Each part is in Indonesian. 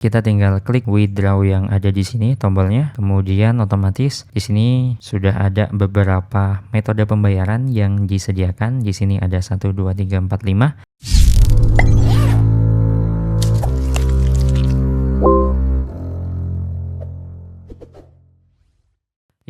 Kita tinggal klik withdraw yang ada di sini tombolnya, kemudian otomatis di sini sudah ada beberapa metode pembayaran yang disediakan. Di sini ada 1, 2, 3, 4, 5.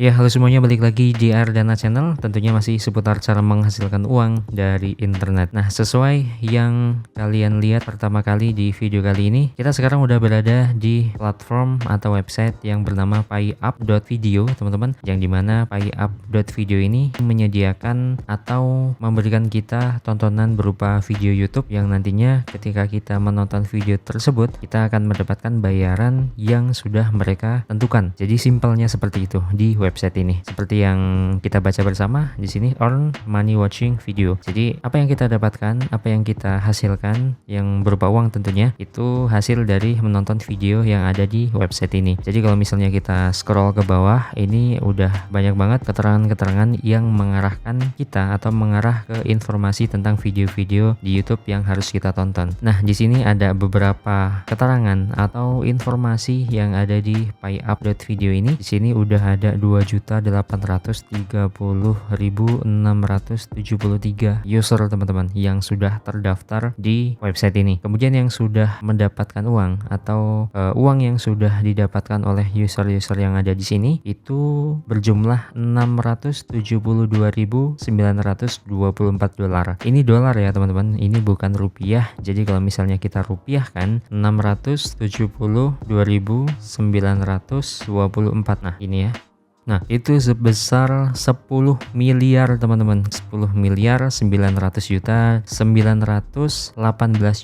Ya, halo semuanya, balik lagi di Ardana Channel. Tentunya masih seputar cara menghasilkan uang dari internet. Nah, sesuai yang kalian lihat pertama kali di video kali ini, kita sekarang udah berada di platform atau website yang bernama payup.video, teman-teman. Yang dimana payup.video ini menyediakan atau memberikan kita tontonan berupa video YouTube yang nantinya ketika kita menonton video tersebut, kita akan mendapatkan bayaran yang sudah mereka tentukan. Jadi simpelnya seperti itu di website ini. Seperti yang kita baca bersama di sini, earn money watching video. Jadi apa yang kita dapatkan, apa yang kita hasilkan yang berupa uang tentunya, itu hasil dari menonton video yang ada di website ini. Jadi kalau misalnya kita scroll ke bawah, ini udah banyak banget keterangan-keterangan yang mengarahkan kita atau mengarah ke informasi tentang video-video di YouTube yang harus kita tonton. Nah, di sini ada beberapa keterangan atau informasi yang ada di payup.video ini. Di sini udah ada 2.830.673 user, teman-teman, yang sudah terdaftar di website ini. Kemudian yang sudah mendapatkan uang atau uang yang sudah didapatkan oleh user-user yang ada di sini itu berjumlah 672.924 dolar. Ini dolar ya, teman-teman. Ini bukan rupiah. Jadi kalau misalnya kita rupiahkan 672.924. Nah, ini ya. Nah, itu sebesar 10 miliar, teman-teman. 10 miliar 900 juta 918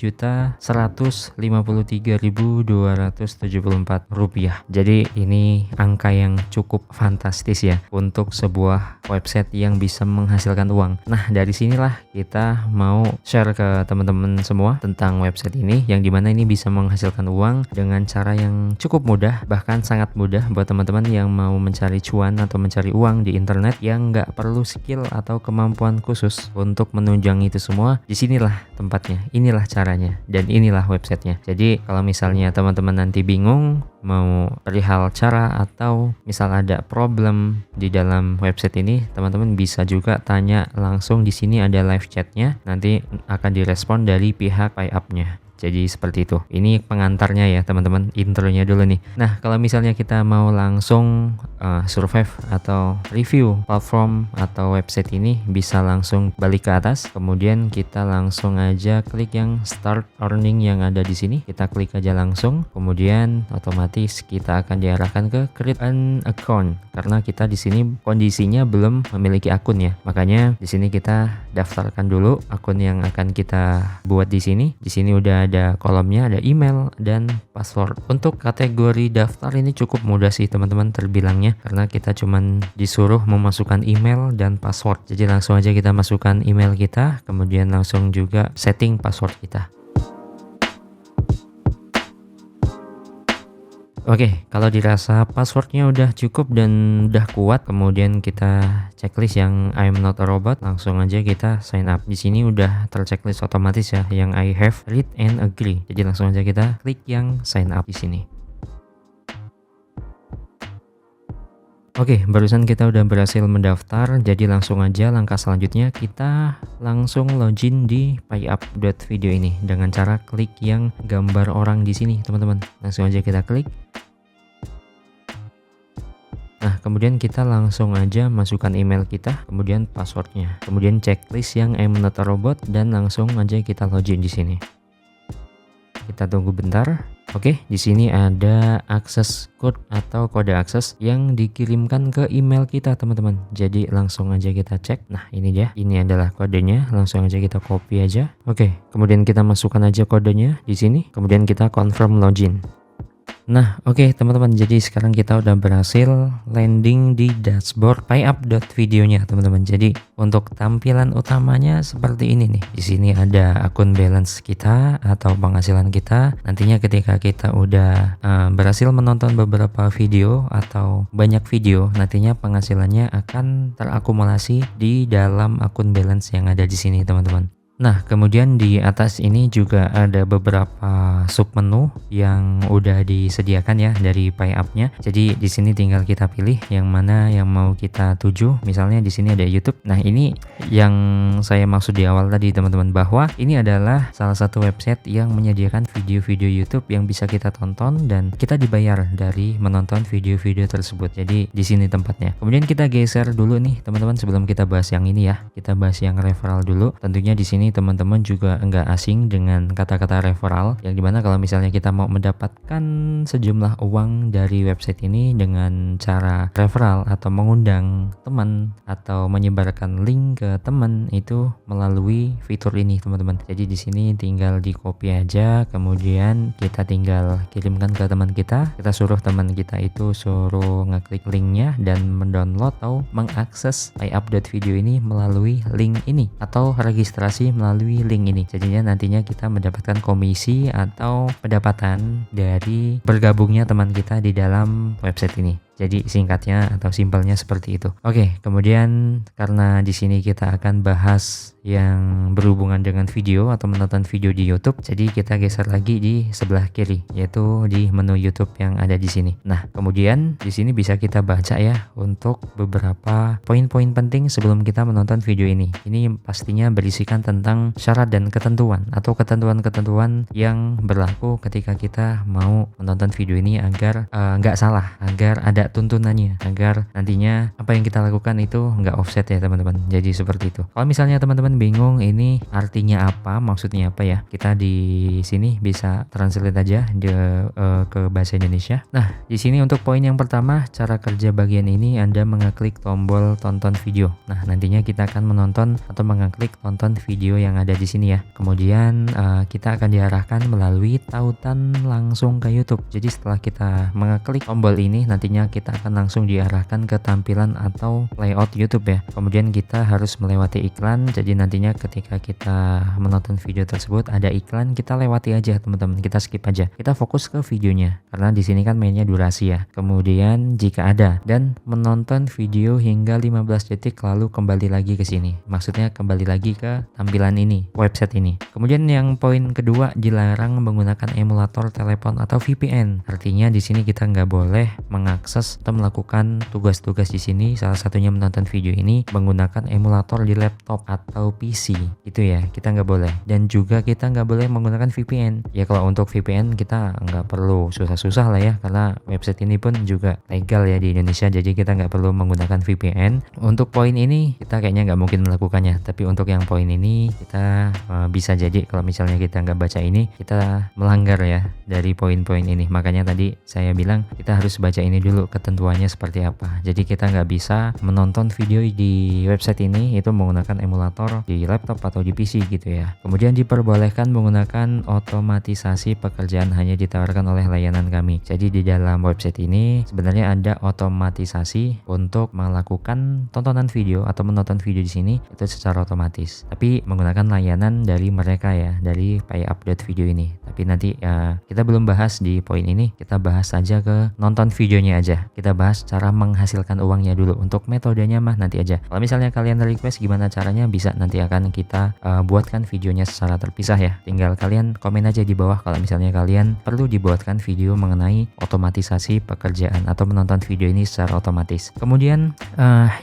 juta 153.274 rupiah. Jadi ini angka yang cukup fantastis ya untuk sebuah website yang bisa menghasilkan uang. Nah, dari sinilah kita mau share ke teman-teman semua tentang website ini, yang dimana ini bisa menghasilkan uang dengan cara yang cukup mudah, bahkan sangat mudah buat teman-teman yang mau mencari cuan atau mencari uang di internet yang nggak perlu skill atau kemampuan khusus untuk menunjang itu semua. Disinilah tempatnya, inilah caranya, dan inilah websitenya. Jadi kalau misalnya teman-teman nanti bingung mau perihal cara atau misal ada problem di dalam website ini, teman-teman bisa juga tanya langsung. Di sini ada live chatnya, nanti akan direspon dari pihak payup-nya. Jadi seperti itu. Ini pengantarnya ya, teman-teman. Intronya dulu nih. Nah, kalau misalnya kita mau langsung survive atau review platform atau website ini, bisa langsung balik ke atas. Kemudian kita langsung aja klik yang start earning yang ada di sini. Kita klik aja langsung. Kemudian otomatis kita akan diarahkan ke create an account, karena kita di sini kondisinya belum memiliki akun ya. Makanya di sini kita daftarkan dulu akun yang akan kita buat di sini. Di sini udah ada kolomnya, ada email dan password. Untuk kategori daftar ini cukup mudah sih, teman-teman, terbilangnya, karena kita cuman disuruh memasukkan email dan password. Jadi langsung aja kita masukkan email kita, kemudian langsung juga setting password kita. Oke, kalau dirasa passwordnya udah cukup dan udah kuat, kemudian kita checklist yang I'm not a robot, langsung aja kita sign up. Di sini udah terchecklist otomatis ya, yang I have read and agree. Jadi langsung aja kita klik yang sign up di sini. Oke, barusan kita udah berhasil mendaftar, jadi langsung aja langkah selanjutnya kita langsung login di payup.video ini dengan cara klik yang gambar orang di sini, teman-teman. Langsung aja kita klik. Nah, kemudian kita langsung aja masukkan email kita, kemudian passwordnya, kemudian checklist yang I'm not a robot, dan langsung aja kita login di sini. Kita tunggu bentar. Oke, di sini ada akses code atau kode akses yang dikirimkan ke email kita, teman-teman. Jadi langsung aja kita cek. Nah, ini dia. Ini adalah kodenya. Langsung aja kita copy aja. Oke, kemudian kita masukkan aja kodenya di sini. Kemudian kita confirm login. Nah, oke, teman-teman, jadi sekarang kita udah berhasil landing di dashboard payup.videonya, teman-teman. Jadi untuk tampilan utamanya seperti ini nih. Di sini ada akun balance kita atau penghasilan kita. Nantinya ketika kita udah berhasil menonton beberapa video atau banyak video, nantinya penghasilannya akan terakumulasi di dalam akun balance yang ada di sini, teman-teman. Nah, kemudian di atas ini juga ada beberapa submenu yang udah disediakan ya dari PayUp-nya. Jadi di sini tinggal kita pilih yang mana yang mau kita tuju. Misalnya di sini ada YouTube. Nah, ini yang saya maksud di awal tadi teman-teman, bahwa ini adalah salah satu website yang menyediakan video-video YouTube yang bisa kita tonton dan kita dibayar dari menonton video-video tersebut. Jadi di sini tempatnya. Kemudian kita geser dulu nih teman-teman sebelum kita bahas yang ini ya. Kita bahas yang referral dulu. Tentunya di sini teman-teman juga enggak asing dengan kata-kata referral, yang dimana kalau misalnya kita mau mendapatkan sejumlah uang dari website ini dengan cara referral atau mengundang teman atau menyebarkan link ke teman, itu melalui fitur ini teman-teman. Jadi di sini tinggal di copy aja, kemudian kita tinggal kirimkan ke teman kita suruh teman kita itu suruh ngeklik linknya dan mendownload atau mengakses PayUp.video ini melalui link ini atau registrasi melalui link ini. Jadinya nantinya kita mendapatkan komisi atau pendapatan dari bergabungnya teman kita di dalam website ini. Jadi singkatnya atau simpelnya seperti itu. Oke, kemudian karena di sini kita akan bahas yang berhubungan dengan video atau menonton video di YouTube, jadi kita geser lagi di sebelah kiri, yaitu di menu YouTube yang ada di sini. Nah, kemudian di sini bisa kita baca ya untuk beberapa poin-poin penting sebelum kita menonton video ini. Ini pastinya berisikan tentang syarat dan ketentuan atau ketentuan-ketentuan yang berlaku ketika kita mau menonton video ini agar nggak salah, agar ada tuntunannya, agar nantinya apa yang kita lakukan itu nggak offset ya teman-teman. Jadi seperti itu. Kalau misalnya teman-teman bingung ini artinya apa, maksudnya apa ya, kita di sini bisa translate aja ke bahasa Indonesia. Nah, di sini untuk poin yang pertama, cara kerja bagian ini Anda mengeklik tombol tonton video. Nah, nantinya kita akan menonton atau mengeklik tonton video yang ada di sini ya. Kemudian kita akan diarahkan melalui tautan langsung ke YouTube. Jadi setelah kita mengeklik tombol ini, nantinya kita akan langsung diarahkan ke tampilan atau layout YouTube ya. Kemudian kita harus melewati iklan. Jadi nantinya ketika kita menonton video tersebut ada iklan, kita lewati aja teman-teman. Kita skip aja. Kita fokus ke videonya karena di sini kan mainnya durasi ya. Kemudian jika ada dan menonton video hingga 15 detik lalu kembali lagi ke sini. Maksudnya kembali lagi ke tampilan ini, website ini. Kemudian yang poin kedua, dilarang menggunakan emulator telepon atau VPN. Artinya di sini kita nggak boleh mengakses atau melakukan tugas-tugas di sini, salah satunya menonton video ini menggunakan emulator di laptop atau PC gitu ya, kita nggak boleh. Dan juga kita nggak boleh menggunakan VPN ya. Kalau untuk VPN kita nggak perlu susah-susah lah ya, karena website ini pun juga legal ya di Indonesia, jadi kita nggak perlu menggunakan VPN. Untuk poin ini kita kayaknya nggak mungkin melakukannya, tapi untuk yang poin ini kita bisa jadi kalau misalnya kita nggak baca ini kita melanggar ya dari poin-poin ini. Makanya tadi saya bilang kita harus baca ini dulu ketentuannya seperti apa. Jadi kita nggak bisa menonton video di website ini itu menggunakan emulator di laptop atau di PC gitu ya. Kemudian diperbolehkan menggunakan otomatisasi pekerjaan hanya ditawarkan oleh layanan kami. Jadi di dalam website ini sebenarnya ada otomatisasi untuk melakukan tontonan video atau menonton video di sini itu secara otomatis. Tapi menggunakan layanan dari mereka ya, dari PayUp.video ini. Tapi nanti kita belum bahas di poin ini, kita bahas aja ke nonton videonya aja. Kita bahas cara menghasilkan uangnya dulu. Untuk metodenya mah nanti aja. Kalau misalnya kalian request gimana caranya, bisa nanti akan kita buatkan videonya secara terpisah ya. Tinggal kalian komen aja di bawah kalau misalnya kalian perlu dibuatkan video mengenai otomatisasi pekerjaan atau menonton video ini secara otomatis. Kemudian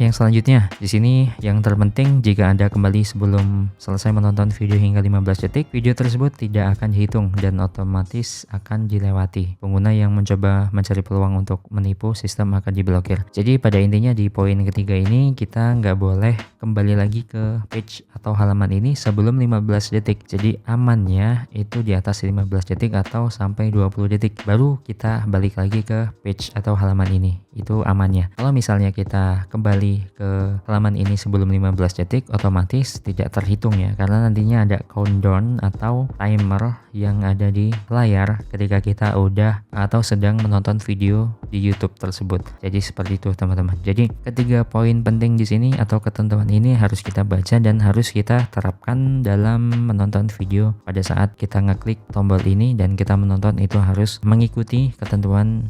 yang selanjutnya di sini yang terpenting, jika Anda kembali sebelum selesai menonton video hingga 15 detik, video tersebut tidak akan dihitung dan otomatis akan dilewati. Pengguna yang mencoba mencari peluang untuk menipu sistem akan diblokir. Jadi pada intinya di poin ketiga ini kita nggak boleh kembali lagi ke page atau halaman ini sebelum 15 detik. Jadi amannya itu di atas 15 detik atau sampai 20 detik baru kita balik lagi ke page atau halaman ini. Itu amannya. Kalau misalnya kita kembali ke halaman ini sebelum 15 detik otomatis tidak terhitung ya, karena nantinya ada countdown atau timer yang ada di layar ketika kita udah atau sedang menonton video di YouTube tersebut. Jadi seperti itu teman-teman. Jadi ketiga poin penting di sini atau ketentuan ini harus kita baca dan harus kita terapkan dalam menonton video. Pada saat kita ngeklik tombol ini dan kita menonton, itu harus mengikuti ketentuan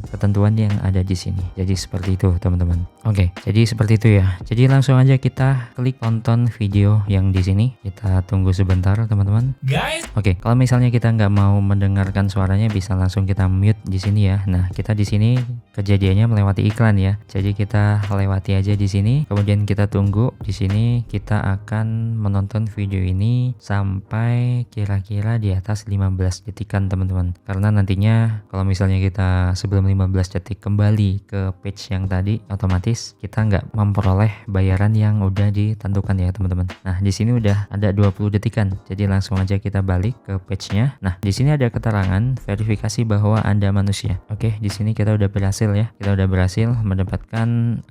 yang ada di sini. Jadi seperti itu teman-teman. Oke, jadi seperti itu ya. Jadi langsung aja kita klik tonton video yang di sini. Kita tunggu sebentar teman-teman. Guys. Oke, kalau misalnya kita nggak mau mendengarkan suaranya, bisa langsung kita mute di sini ya. Nah, kita di sini kejadiannya melewati iklan ya. Jadi kita lewati aja di sini. Kemudian kita tunggu di sini. Kita akan menonton video ini sampai kira-kira di atas 15 detikan teman-teman. Karena nantinya kalau misalnya kita sebelum 15 detik kembali ke page yang tadi, otomatis kita nggak memperoleh bayaran yang udah ditentukan ya teman-teman. Nah, di sini udah ada 20 detikan. Jadi langsung aja kita balik ke page-nya. Nah, di sini ada keterangan verifikasi bahwa Anda manusia. Oke, di sini kita udah berhasil ya. Kita udah berhasil mendapatkan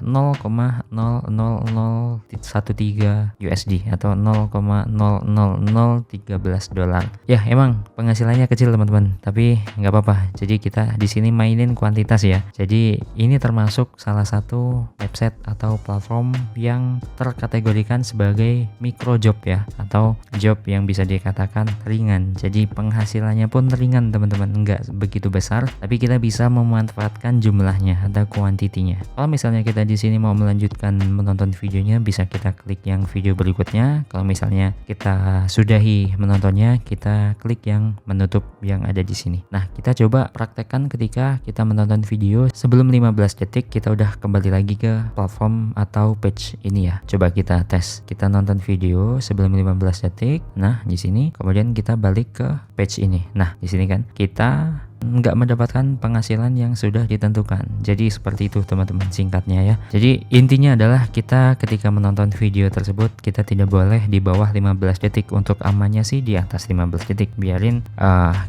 0,00013 USD atau 0,00013 dolar. Ya, emang penghasilannya kecil teman-teman, tapi nggak apa-apa. Jadi kita di sini mainin kuantitas ya. Jadi ini termasuk salah satu website atau platform yang terkategorikan sebagai micro job ya, atau job yang bisa dikatakan ringan. Jadi penghasilannya pun ringan teman-teman, nggak begitu besar, tapi kita bisa memanfaatkan jumlahnya atau kuantitinya. Kalau misalnya kita di sini mau melanjutkan menonton videonya, bisa kita klik yang video berikutnya. Kalau misalnya kita sudahi menontonnya, kita klik yang menutup yang ada di sini. Nah, kita coba praktekkan ketika kita menonton video sebelum 15 detik kita udah kembali lagi ke platform atau page ini ya. Coba kita tes. Kita nonton video sebelum 15 detik. Nah, di sini kemudian kita balik ke page ini. Nah, di sini kan kita nggak mendapatkan penghasilan yang sudah ditentukan. Jadi seperti itu teman-teman singkatnya ya. Jadi intinya adalah kita ketika menonton video tersebut, kita tidak boleh di bawah 15 detik. Untuk amannya sih di atas 15 detik. Biarin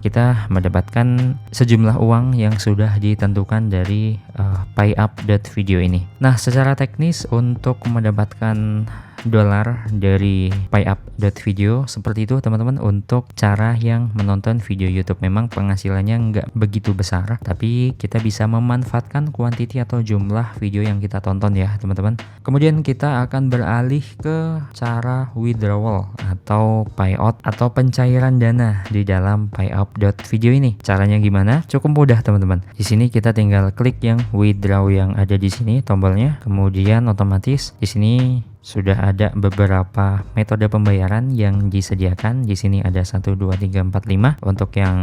kita mendapatkan sejumlah uang yang sudah ditentukan dari payup.video ini. Nah, secara teknis untuk mendapatkan dolar dari payup.video seperti itu teman-teman. Untuk cara yang menonton video YouTube, memang penghasilannya nggak begitu besar, tapi kita bisa memanfaatkan kuantiti atau jumlah video yang kita tonton ya teman-teman. Kemudian kita akan beralih ke cara withdrawal atau payout atau pencairan dana di dalam payup.video ini. Caranya gimana? Cukup mudah teman-teman. Di sini kita tinggal klik yang withdraw yang ada di sini tombolnya, kemudian otomatis di sini sudah ada beberapa metode pembayaran yang disediakan. Di sini ada 1, 2, 3, 4, 5. Untuk yang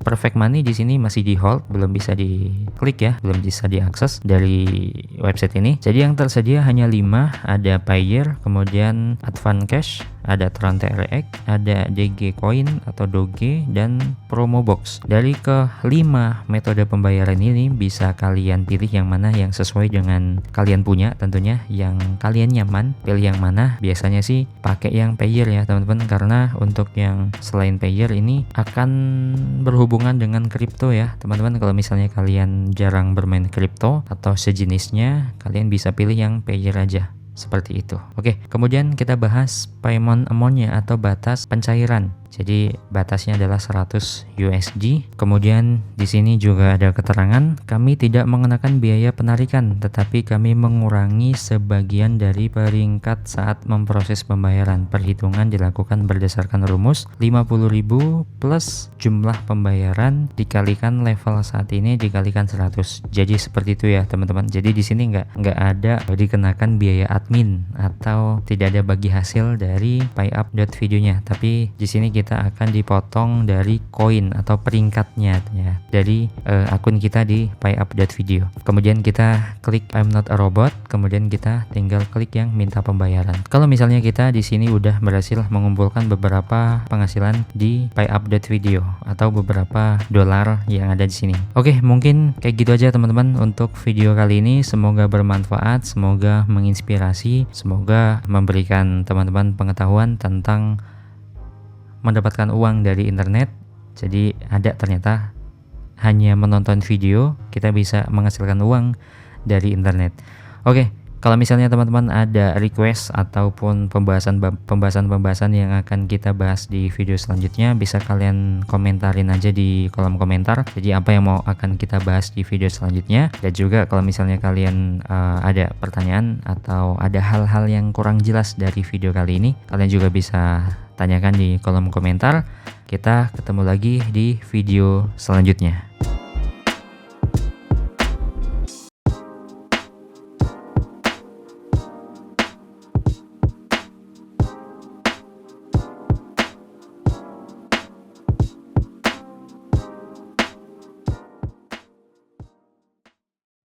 perfect money di sini masih di hold, belum bisa diklik ya, belum bisa diakses dari website ini. Jadi yang tersedia hanya 5, ada Payeer, kemudian Advance Cash, ada Tron TRX, ada DG Coin atau Doge, dan Promo Box. Dari ke-5 metode pembayaran ini bisa kalian pilih yang mana yang sesuai dengan kalian punya, tentunya yang kalian nyaman. Pilih yang mana? Biasanya sih pakai yang Payeer ya teman-teman, karena untuk yang selain Payeer ini akan berhubungan dengan kripto ya teman-teman. Kalau misalnya kalian jarang bermain kripto atau sejenisnya, kalian bisa pilih yang Payeer aja. Seperti itu. Oke, kemudian kita bahas payment amount-nya atau batas pencairan. Jadi batasnya adalah 100 USD. Kemudian di sini juga ada keterangan, kami tidak mengenakan biaya penarikan, tetapi kami mengurangi sebagian dari peringkat saat memproses pembayaran. Perhitungan dilakukan berdasarkan rumus 50.000 plus jumlah pembayaran dikalikan level saat ini dikalikan 100. Jadi seperti itu ya teman-teman. Jadi di sini nggak ada dikenakan biaya admin atau tidak ada bagi hasil dari payup.videonya. Tapi di sini kita akan dipotong dari koin atau peringkatnya ya, dari akun kita di payup.video. Kemudian kita klik I'm not a robot, kemudian kita tinggal klik yang minta pembayaran. Kalau misalnya kita di sini udah berhasil mengumpulkan beberapa penghasilan di payup.video atau beberapa dolar yang ada di sini. Oke, mungkin kayak gitu aja teman-teman untuk video kali ini. Semoga bermanfaat, semoga menginspirasi, semoga memberikan teman-teman pengetahuan tentang mendapatkan uang dari internet. Jadi ada ternyata hanya menonton video kita bisa menghasilkan uang dari internet. Oke, Kalau misalnya teman-teman ada request ataupun pembahasan-pembahasan yang akan kita bahas di video selanjutnya, bisa kalian komentarin aja di kolom komentar. Jadi apa yang mau akan kita bahas di video selanjutnya. Dan juga kalau misalnya kalian ada pertanyaan atau ada hal-hal yang kurang jelas dari video kali ini, kalian juga bisa tanyakan di kolom komentar. Kita ketemu lagi di video selanjutnya.